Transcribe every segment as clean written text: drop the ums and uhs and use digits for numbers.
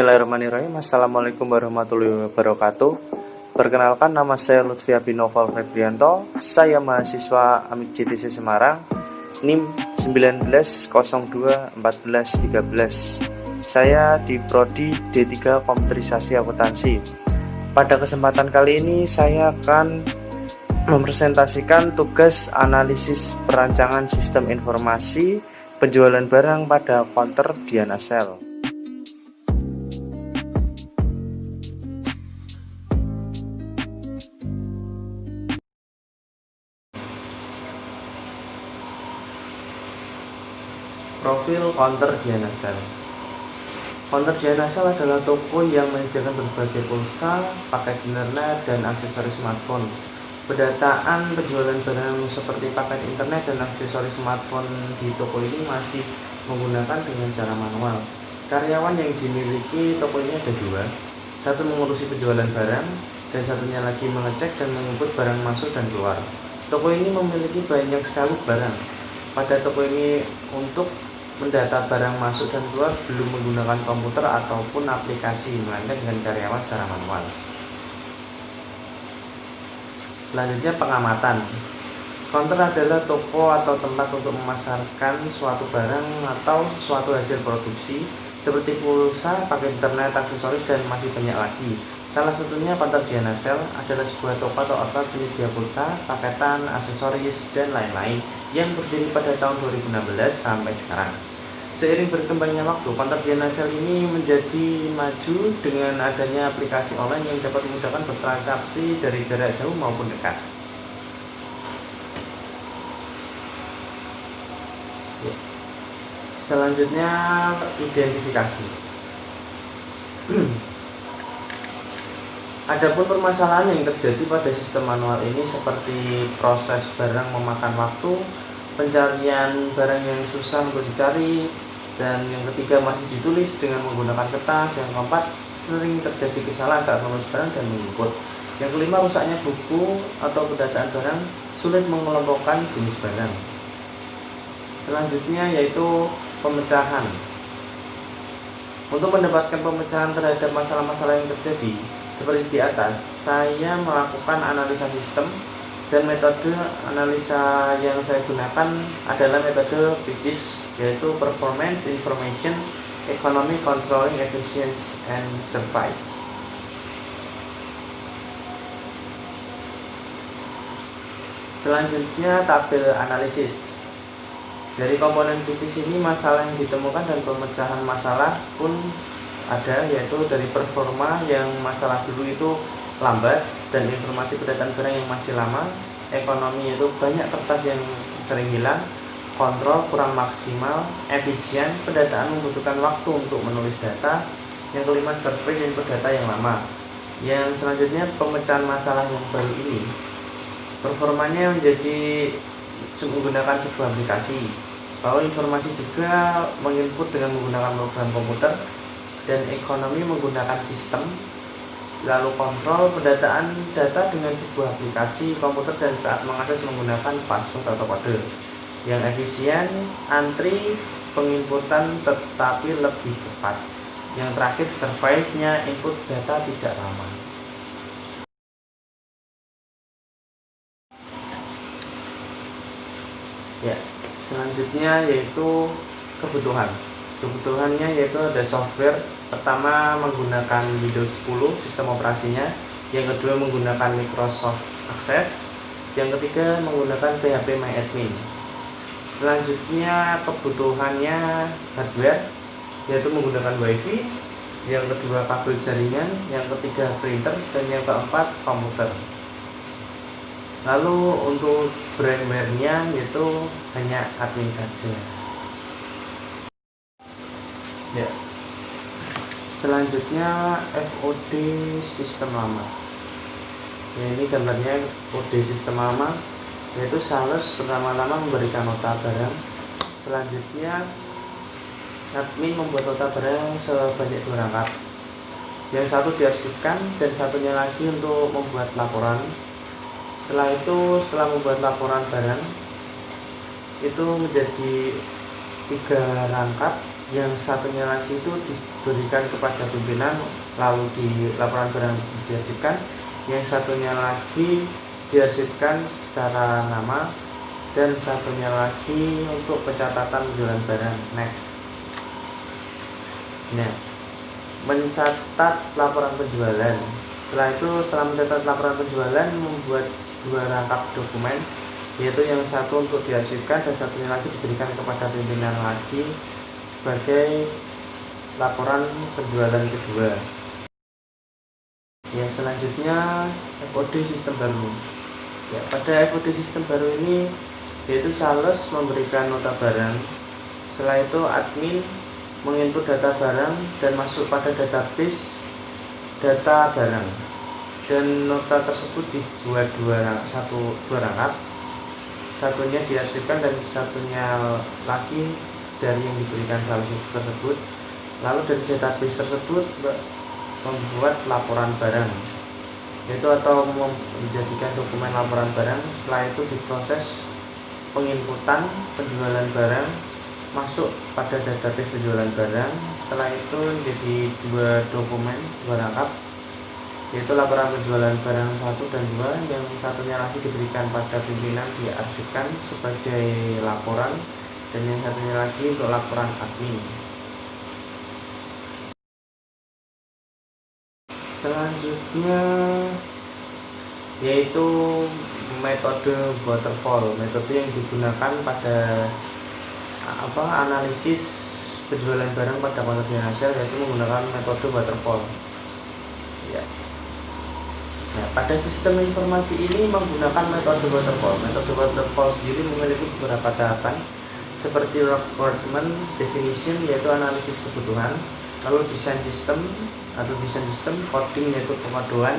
Bismillahirrahmanirrahim. Assalamualaikum warahmatullahi wabarakatuh. Perkenalkan, nama saya Lutfi Abinoval Febrianto. Saya mahasiswa Amit JTC Semarang, NIM 19021413. Saya di Prodi D3 Komputerisasi Akuntansi. Pada kesempatan kali ini saya akan mempresentasikan tugas analisis perancangan sistem informasi penjualan barang pada counter Diana Sel. Profil counter Diana Sel. Counter Diana Sel adalah toko yang menyediakan berbagai pulsa, paket internet, dan aksesoris smartphone. Pendataan penjualan barang seperti paket internet dan aksesoris smartphone di toko ini masih menggunakan dengan cara manual. Karyawan yang dimiliki toko ini ada dua, satu mengurusi penjualan barang dan satunya lagi mengecek dan menginput barang masuk dan keluar. Toko ini memiliki banyak sekali barang. Pada toko ini untuk mendata barang masuk dan keluar belum menggunakan komputer ataupun aplikasi, melainkan dengan karyawan secara manual. Selanjutnya, pengamatan. Counter adalah toko atau tempat untuk memasarkan suatu barang atau suatu hasil produksi seperti pulsa, paket internet, aksesoris, dan masih banyak lagi. Salah satunya counter Diana Sel adalah sebuah toko atau outlet penyedia pulsa, paketan, aksesoris, dan lain-lain yang berdiri pada tahun 2016 sampai sekarang. Seiring berkembangnya waktu, counter Diana Sel ini menjadi maju dengan adanya aplikasi online yang dapat memudahkan bertransaksi dari jarak jauh maupun dekat. Selanjutnya, identifikasi. Adapun permasalahan yang terjadi pada sistem manual ini seperti proses barang memakan waktu, pencarian barang yang susah untuk dicari, dan yang ketiga masih ditulis dengan menggunakan kertas. Yang keempat, sering terjadi kesalahan saat menulis barang dan menginput. Yang kelima, rusaknya buku atau pendataan barang, sulit mengelompokkan jenis barang. Selanjutnya yaitu pemecahan. Untuk mendapatkan pemecahan terhadap masalah-masalah yang terjadi seperti di atas, saya melakukan analisa sistem, dan metode analisa yang saya gunakan adalah metode PICIS, yaitu Performance, Information, Economy, Controlling, Efficiency, and Service. Selanjutnya, tabel analisis. Dari komponen PICIS ini, masalah yang ditemukan dan pemecahan masalah pun ada, yaitu dari performa yang masalah dulu itu lambat dan informasi pendataan barang yang masih lama, ekonomi itu banyak kertas yang sering hilang, kontrol kurang maksimal, efisien, pendataan membutuhkan waktu untuk menulis data, yang kelima survei dan data yang lama. Yang selanjutnya, pemecahan masalah yang baru ini, performanya menjadi menggunakan sebuah aplikasi, lalu informasi juga menginput dengan menggunakan program komputer, dan ekonomi menggunakan sistem, lalu kontrol pendataan data dengan sebuah aplikasi komputer dan saat mengakses menggunakan password atau kode. Yang efisien, antri penginputan tetapi lebih cepat. Yang terakhir, service-nya input data tidak lama. Ya, selanjutnya yaitu kebutuhan. Kebutuhannya yaitu ada software. Pertama, menggunakan Windows 10 sistem operasinya. Yang kedua, menggunakan Microsoft Access. Yang ketiga, menggunakan PHP MyAdmin. Selanjutnya, kebutuhannya hardware, yaitu menggunakan WiFi. Yang kedua, kabel jaringan. Yang ketiga, printer. Dan yang keempat, komputer. Lalu untuk brandware-nya yaitu hanya admin saja. Ya. Selanjutnya, FOD sistem lama. Ya, ini gambarnya kode sistem lama, yaitu sales pertama-tama memberikan nota barang. Selanjutnya, admin membuat nota barang sebanyak 2 rangkap. Yang satu diarsipkan dan satunya lagi untuk membuat laporan. Setelah itu, setelah membuat laporan barang itu menjadi 3 rangkap. Yang satunya lagi itu diberikan kepada pimpinan lalu di laporan barang diarsipkan, yang satunya lagi diarsipkan secara nama, dan satunya lagi untuk pencatatan penjualan barang. Next. Nah, mencatat laporan penjualan. Setelah mencatat laporan penjualan, membuat 2 rangkap dokumen, yaitu yang satu untuk diarsipkan dan satunya lagi diberikan kepada pimpinan lagi sebagai laporan penjualan kedua. Yang selanjutnya FOD sistem baru. Ya, pada FOD sistem baru ini yaitu sales memberikan nota barang. Setelah itu admin menginput data barang dan masuk pada database data barang, dan nota tersebut dibuat dua rangkap, satunya diarsipkan dan satunya lagi dari yang diberikan sales tersebut. Lalu dari database tersebut membuat laporan barang, yaitu atau menjadikan dokumen laporan barang. Setelah itu diproses penginputan penjualan barang masuk pada database penjualan barang. Setelah itu menjadi 2 dokumen, 2 rangkap, yaitu laporan penjualan barang 1 dan 2, yang satunya lagi diberikan pada pimpinan diarsipkan sebagai laporan, dan yang satunya lagi untuk laporan admin. Selanjutnya yaitu metode waterfall, metode yang digunakan pada analisis penjualan barang pada kontrak finansial, yaitu menggunakan metode waterfall. Ya. Nah, pada sistem informasi ini menggunakan metode waterfall. Metode waterfall sendiri memiliki beberapa tahapan seperti requirement definition, yaitu analisis kebutuhan, lalu desain sistem atau desain sistem, coding yaitu pengodoan,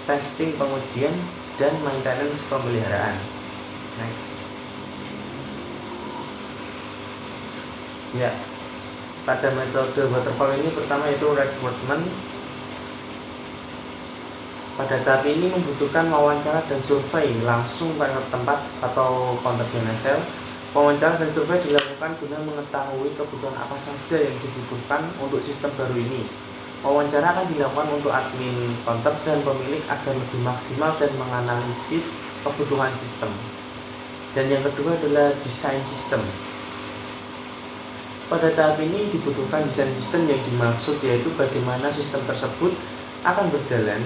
testing pengujian, dan maintenance pemeliharaan. Next. Ya, pada metode waterfall ini pertama itu recruitment. Pada tahap ini membutuhkan wawancara dan survei langsung pada tempat atau kontak finansial. Wawancara dan survei dilakukan guna mengetahui kebutuhan apa saja yang dibutuhkan untuk sistem baru ini. Wawancara akan dilakukan untuk admin kontak dan pemilik agar lebih maksimal dan menganalisis kebutuhan sistem. Dan yang kedua adalah desain sistem. Pada tahap ini dibutuhkan desain sistem, yang dimaksud yaitu bagaimana sistem tersebut akan berjalan.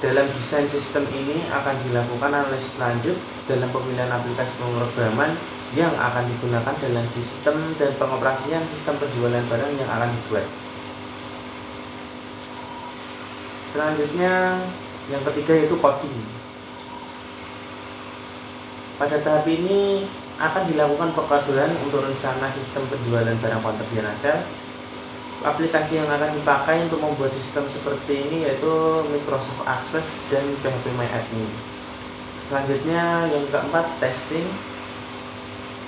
Dalam desain sistem ini akan dilakukan analisis lanjut dalam pemilihan aplikasi pemrograman yang akan digunakan dalam sistem dan pengoperasian sistem penjualan barang yang akan dibuat. Selanjutnya yang ketiga yaitu coding. Pada tahap ini akan dilakukan pengodoan untuk rencana sistem penjualan barang kontrak finansial. Aplikasi yang akan dipakai untuk membuat sistem seperti ini yaitu Microsoft Access dan PHP MyAdmin. Selanjutnya yang keempat testing,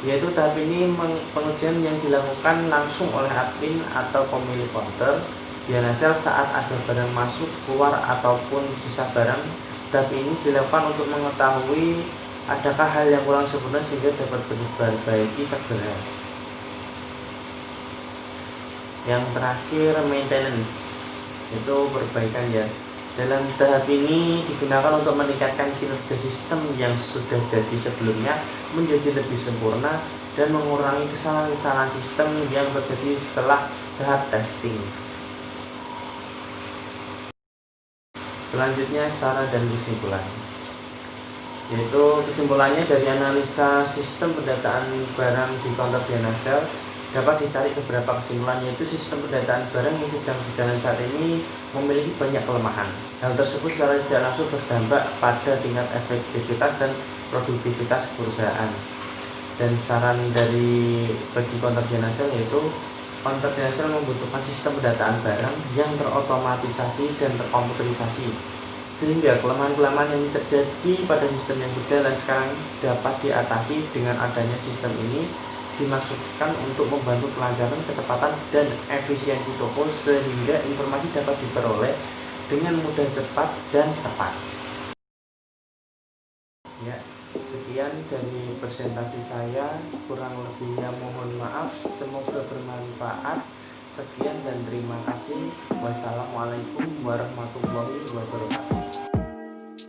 yaitu tahap ini pengujian yang dilakukan langsung oleh admin atau pemilik konter finansial saat ada barang masuk, keluar, ataupun sisa barang. Tahap ini dilakukan untuk mengetahui adakah hal yang kurang sempurna sehingga dapat diperbaiki segera. Yang terakhir maintenance, itu perbaikan ya. Dalam tahap ini digunakan untuk meningkatkan kinerja sistem yang sudah jadi sebelumnya menjadi lebih sempurna dan mengurangi kesalahan-kesalahan sistem yang terjadi setelah tahap testing. Selanjutnya saran dan kesimpulan, yaitu kesimpulannya dari analisa sistem pendataan barang di kontrak finansial dapat ditarik beberapa kesimpulan, yaitu sistem pendataan barang yang sedang berjalan saat ini memiliki banyak kelemahan. Hal tersebut secara tidak langsung berdampak pada tingkat efektivitas dan produktivitas perusahaan. Dan saran bagi kontrak finansial yaitu kontrak finansial membutuhkan sistem pendataan barang yang terotomatisasi dan terkomputerisasi, sehingga kelemahan-kelemahan yang terjadi pada sistem yang berjalan sekarang dapat diatasi. Dengan adanya sistem ini dimaksudkan untuk membantu kelancaran, ketepatan, dan efisiensi toko sehingga informasi dapat diperoleh dengan mudah, cepat, dan tepat. Ya, sekian dari presentasi saya, kurang lebihnya mohon maaf. Semoga bermanfaat. Sekian dan terima kasih. Wassalamualaikum warahmatullahi wabarakatuh.